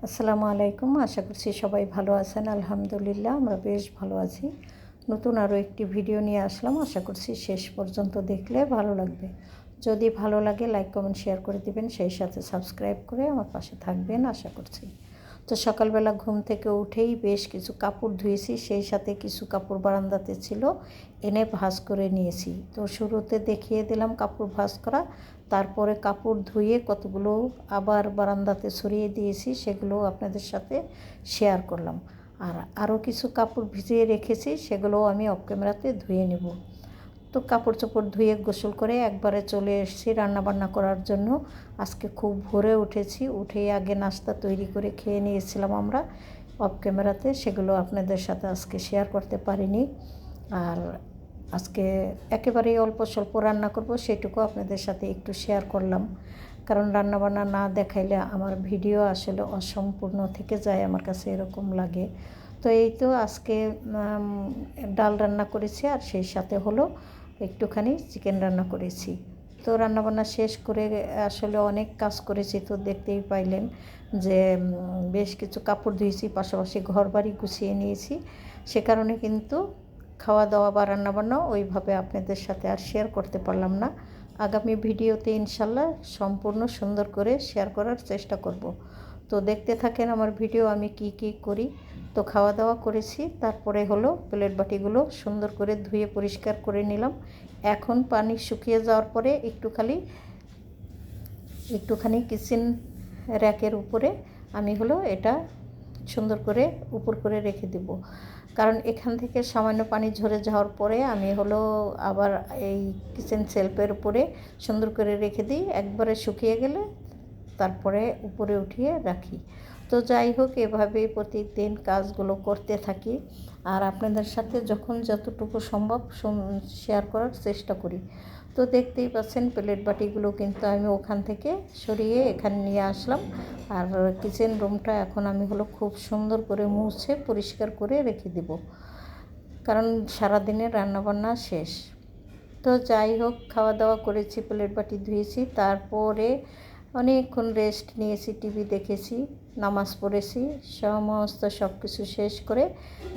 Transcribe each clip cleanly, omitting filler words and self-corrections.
আসসালামু আলাইকুম। আশা করছি সবাই ভালো আছেন। আলহামদুলিল্লাহ আমরা বেশ ভালো আছি। নতুন আরও একটি ভিডিও নিয়ে আসলাম। আশা করছি শেষ পর্যন্ত দেখলে ভালো লাগবে। যদি ভালো লাগে লাইক কমেন্ট শেয়ার করে দিবেন, সেই সাথে সাবস্ক্রাইব করে আমার পাশে থাকবেন আশা করছি। তো সকালবেলা ঘুম থেকে উঠেই বেশ কিছু কাপড় ধুয়েছি, সেই সাথে কিছু কাপড় বারান্দাতে ছিল, এনে ভাঁজ করে নিয়েছি। তো শুরুতে দেখিয়ে দিলাম কাপড় ভাঁজ করা, তারপরে কাপড় ধুয়ে কতগুলো আবার বারান্দাতে ছড়িয়ে দিয়েছি, সেগুলো আপনাদের সাথে শেয়ার করলাম। আর আরও কিছু কাপড় ভিজিয়ে রেখেছি, সেগুলোও আমি অফ ক্যামেরাতে ধুয়ে নেব। তো কাপড় চোপড় ধুয়ে গোসল করে একবারে চলে এসেছি রান্নাবান্না করার জন্য। আজকে খুব ভোরে উঠেছি, উঠেই আগে নাস্তা তৈরি করে খেয়ে নিয়েছিলাম আমরা অফ ক্যামেরাতে, সেগুলো আপনাদের সাথে আজকে শেয়ার করতে পারিনি। আর আজকে একেবারেই অল্প স্বল্প রান্না করব, সেটুকু আপনাদের সাথে একটু শেয়ার করলাম, কারণ রান্নাবান্না না দেখাইলে আমার ভিডিও আসলে অসম্পূর্ণ থেকে যায়, আমার কাছে এরকম লাগে। তো এই তো আজকে ডাল রান্না করেছি, আর সেই সাথে হলো একটুখানি চিকেন রান্না করেছি। তো রান্নাবান্না শেষ করে আসলে অনেক কাজ করেছি, তো দেখতেই পাইলেন যে বেশ কিছু কাপড় ধুয়েছি, পাশাপাশি ঘর বাড়ি গুছিয়ে নিয়েছি। সে কারণে কিন্তু খাওয়া দাওয়া বা রান্নাবান্না ওইভাবে আপনাদের সাথে আর শেয়ার করতে পারলাম না। আগামী ভিডিওতে ইনশাল্লাহ সম্পূর্ণ সুন্দর করে শেয়ার করার চেষ্টা করব। তো দেখতে থাকেন আমার ভিডিও, আমি কি কি করি। তো খাওয়া দাওয়া করেছি, তারপরে হলো প্লেট বাটিগুলো সুন্দর করে ধুয়ে পরিষ্কার করে নিলাম। এখন পানি শুকিয়ে যাওয়ার পরে একটুখানি কিচেন র্যাকের উপরে আমি হলো এটা সুন্দর করে উপর করে রেখে দেব, কারণ এখান থেকে সামান্য পানি ঝরে যাওয়ার পরে আমি হলো আবার এই কিচেন শেলফের উপরে সুন্দর করে রেখে দিই। একবারে শুকিয়ে গেলে তারপরে উপরে উঠিয়ে রাখি। তো যাই হোক, এভাবেই প্রতিদিন কাজগুলো করতে থাকি, আর আপনাদের সাথে যখন যতটুকু সম্ভব শেয়ার করার চেষ্টা করি। তো দেখতেই পাচ্ছেন প্লেট বাটিগুলো কিন্তু আমি ওখান থেকে সরিয়ে এখানে নিয়ে আসলাম। আর কিচেন রুমটা এখন আমি হলো খুব সুন্দর করে মুছে পরিষ্কার করে রেখে দেব, কারণ সারাদিনের রান্নাবান্না শেষ। তো যাই হোক, খাওয়া দাওয়া করেছি, প্লেট বাটি ধুয়েছি, তারপরে অনেকক্ষণ রেস্ট নিয়েছি, টিভি দেখেছি, নামাজ পড়েছি, সমস্ত সব কিছু শেষ করে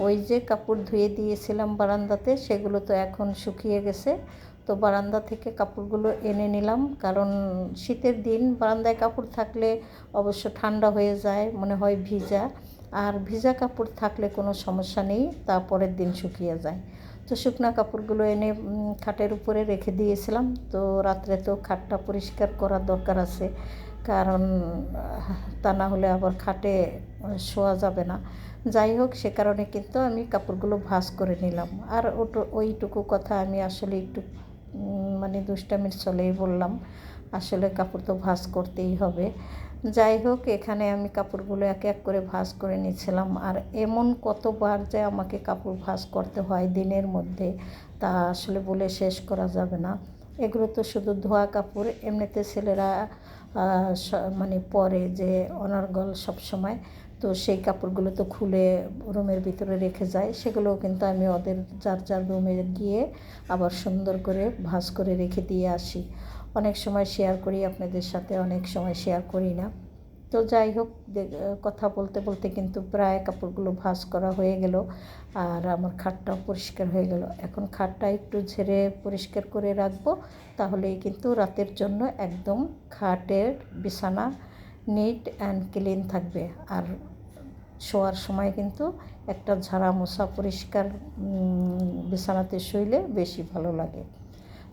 ওই যে কাপড় ধুয়ে দিয়েছিলাম বারান্দাতে, সেগুলো তো এখন শুকিয়ে গেছে। তো বারান্দা থেকে কাপড়গুলো এনে নিলাম, কারণ শীতের দিন বারান্দায় কাপড় থাকলে অবশ্য ঠান্ডা হয়ে যায়, মনে হয় ভিজা, আর ভিজা কাপড় থাকলে কোনো সমস্যা নেই, তারপরের দিন শুকিয়ে যায়। তো শুকনা কাপড়গুলো এনে খাটের উপরে রেখে দিয়েছিলাম। তো রাত্রে তো খাটটা পরিষ্কার করার দরকার আছে, কারণ তা না হলে আবার খাটে শোয়া যাবে না। যাই হোক, সে কারণে কিন্তু আমি কাপড়গুলো ভাঁজ করে নিলাম। আর ওইটুকু কথা আমি আসলে একটু মানে দুষ্টামির চলেই বললাম, আসলে কাপড় তো ভাঁজ করতেই হবে। যাই হোক, এখানে আমি কাপড়গুলো এক এক করে ভাঁজ করে নিচ্ছিলাম। আর এমন কতবার যে আমাকে কাপড় ভাঁজ করতে হয় দিনের মধ্যে, তা আসলে বলে শেষ করা যাবে না। এগুলো তো শুধু ধোয়া কাপড়, এমনিতে ছেলেরা মানে পরে যে অনর্গল সব সময়, তো সেই কাপড়গুলো তো খুলে রুমের ভিতরে রেখে যায়, সেগুলোও কিন্তু আমি ওদের যার যার রুমে গিয়ে আবার সুন্দর করে ভাঁজ করে রেখে দিয়ে আসি। অনেক সময় শেয়ার করি আপনাদের সাথে, অনেক সময় শেয়ার করি না। তো যাই হোক, কথা বলতে বলতে কিন্তু প্রায় কাপড়গুলো ভাঁজ করা হয়ে গেল, আর আমার খাটটাও পরিষ্কার হয়ে গেল। এখন খাটটা একটু ঝেড়ে পরিষ্কার করে রাখবো, তাহলেই কিন্তু রাতের জন্য একদম খাটের বিছানা নিট অ্যান্ড ক্লিন থাকবে। আর শোয়ার সময় কিন্তু একটা ঝাড়া মোছা পরিষ্কার বিছানাতে শুইলে বেশি ভালো লাগে।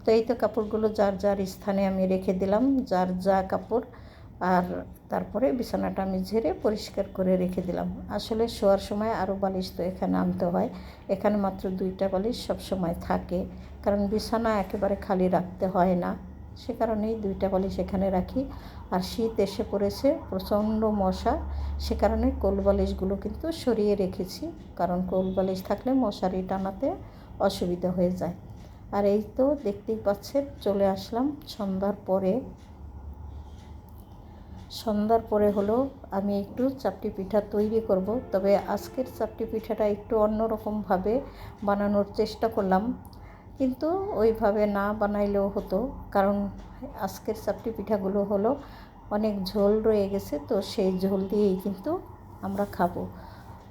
তো এই তো কাপড়গুলো যার যার স্থানে আমি রেখে দিলাম, যার যা কাপড়, আর তারপরে বিছানাটা আমি ঝেড়ে পরিষ্কার করে রেখে দিলাম। আসলে শোয়ার সময় আরও বালিশ তো এখানে আনতে হয়, এখানে মাত্র 2টা বালিশ সব সময় থাকে, কারণ বিছানা একেবারে খালি রাখতে হয় না, সে কারণেই 2টা বালিশ এখানে রাখি। আর শীত এসে পড়েছে, প্রচণ্ড মশা, সে কারণে কোল বালিশগুলো কিন্তু সরিয়ে রেখেছি, কারণ কোল বালিশ থাকলে মশারি টানাতে অসুবিধা হয়ে যায়। আর এই তো দেখতেই পাচ্ছেন চলে আসলাম সন্ধ্যার পরে হলো আমি একটু চাপটি পিঠা তৈরি করব। তবে আজকের চাপটি পিঠাটা একটু অন্যরকমভাবে বানানোর চেষ্টা করলাম, কিন্তু ওইভাবে না বানাইলেও হতো, কারণ আজকের চাপটি পিঠাগুলো হলো অনেক ঝোল রয়ে গেছে, তো সেই ঝোল দিয়েই কিন্তু আমরা খাবো।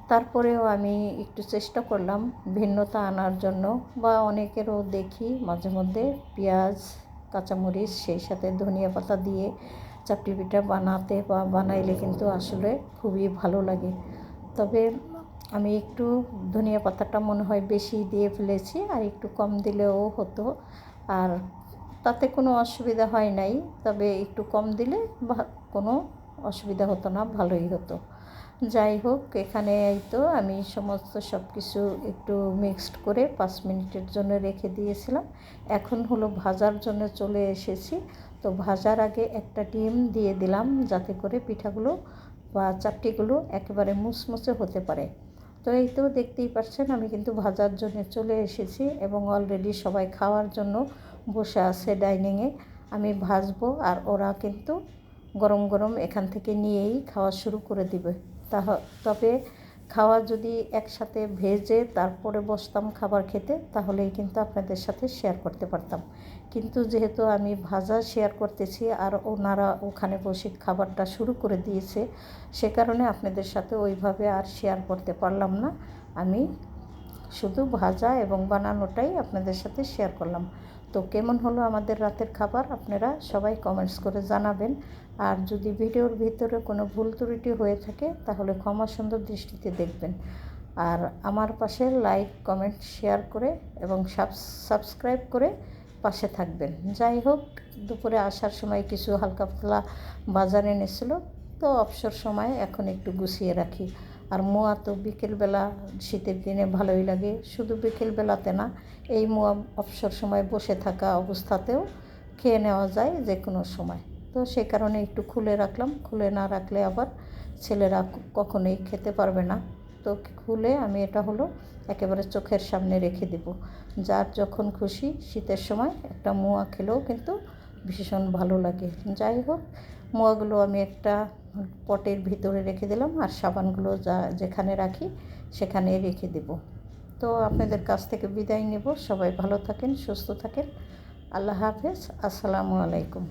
তারপরেও আমি একটু চেষ্টা করলাম ভিন্নতা আনার জন্য, বা অনেকেরও দেখি মাঝে মধ্যে পেঁয়াজ, কাঁচামরিচ সেই সাথে ধনিয়া পাতা দিয়ে চাপটি পিঠা বানাতে বা বানাইলে কিন্তু আসলে খুবই ভালো লাগে। তবে আমি একটু ধনিয়া পাতাটা মনে হয় বেশি দিয়ে ফেলেছি, আর একটু কম দিলেও হতো, আর তাতে কোনো অসুবিধা হয় নাই। তবে একটু কম দিলে কোনো অসুবিধা হতো না, ভালোই হতো। যাই হোক, এখানে এই তো আমি সমস্ত সব কিছু একটু মিক্সড করে 5 মিনিটের জন্য রেখে দিয়েছিলাম। এখন হলো ভাজার জন্য চলে এসেছি। তো ভাজার আগে একটা ডিম দিয়ে দিলাম, যাতে করে পিঠাগুলো বা চাপটিগুলো একেবারে মুচমুচে হতে পারে। তো এই তো দেখতেই পাচ্ছেন আমি কিন্তু ভাজার জন্য চলে এসেছি, এবং অলরেডি সবাই খাওয়ার জন্য বসে আছে ডাইনিংয়ে। আমি ভাজবো, আর ওরা কিন্তু গরম গরম এখান থেকে নিয়েই খাওয়া শুরু করে দিবে। তবে খাওয়া যদি একসাথে ভেজে তারপরে বসতাম খাবার খেতে, তাহলেই কিন্তু আপনাদের সাথে শেয়ার করতে পারতাম। কিন্তু যেহেতু আমি ভাজা শেয়ার করতেছি আর ওনারা ওখানে বসে খাবারটা শুরু করে দিয়েছে, সে কারণে আপনাদের সাথে ওইভাবে আর শেয়ার করতে পারলাম না। আমি শুধু ভাজা এবং বানানোটাই আপনাদের সাথে শেয়ার করলাম। তো কেমন হলো আমাদের রাতের খাবার আপনারা সবাই কমেন্টস করে জানাবেন। আর যদি ভিডিওর ভিতরে কোনো ভুল ত্রুটি হয়ে থাকে তাহলে ক্ষমা সুন্দর দৃষ্টিতে দেখবেন। আর আমার পাশে লাইক, কমেন্ট, শেয়ার করে এবং সাবস্ক্রাইব করে পাশে থাকবেন। যাই হোক, দুপুরে আসার সময় কিছু হালকা পাতলা বাজার এনেছিল, তো অবসর সময় এখন একটু গুছিয়ে রাখি। আর মোয়া তো বিকেলবেলা শীতের দিনে ভালোই লাগে, শুধু বিকেলবেলাতে না, এই মোয়া অবসর সময় বসে থাকা অবস্থাতেও খেয়ে নেওয়া যায় যে কোনো সময়। তো সে কারণে একটু খুলে রাখলাম, খুলে না রাখলে আবার ছেলেরা কখনোই খেতে পারবে না। তো খুলে আমি এটা হলো একেবারে চোখের সামনে রেখে দেব। যার যখন খুশি শীতের সময় একটা মোয়া খেলেও কিন্তু ভীষণ ভালো লাগে। যাই হোক, মোয়াগুলো আমি একটা পটের ভিতরে রেখে দিলাম, আর সাবানগুলো যেখানে রাখি সেখানে রেখে দেব। তো আপনাদের কাছ থেকে বিদায় নেব। সবাই ভালো থাকেন, সুস্থ থাকেন। আল্লাহ হাফেজ। আসসালামু আলাইকুম।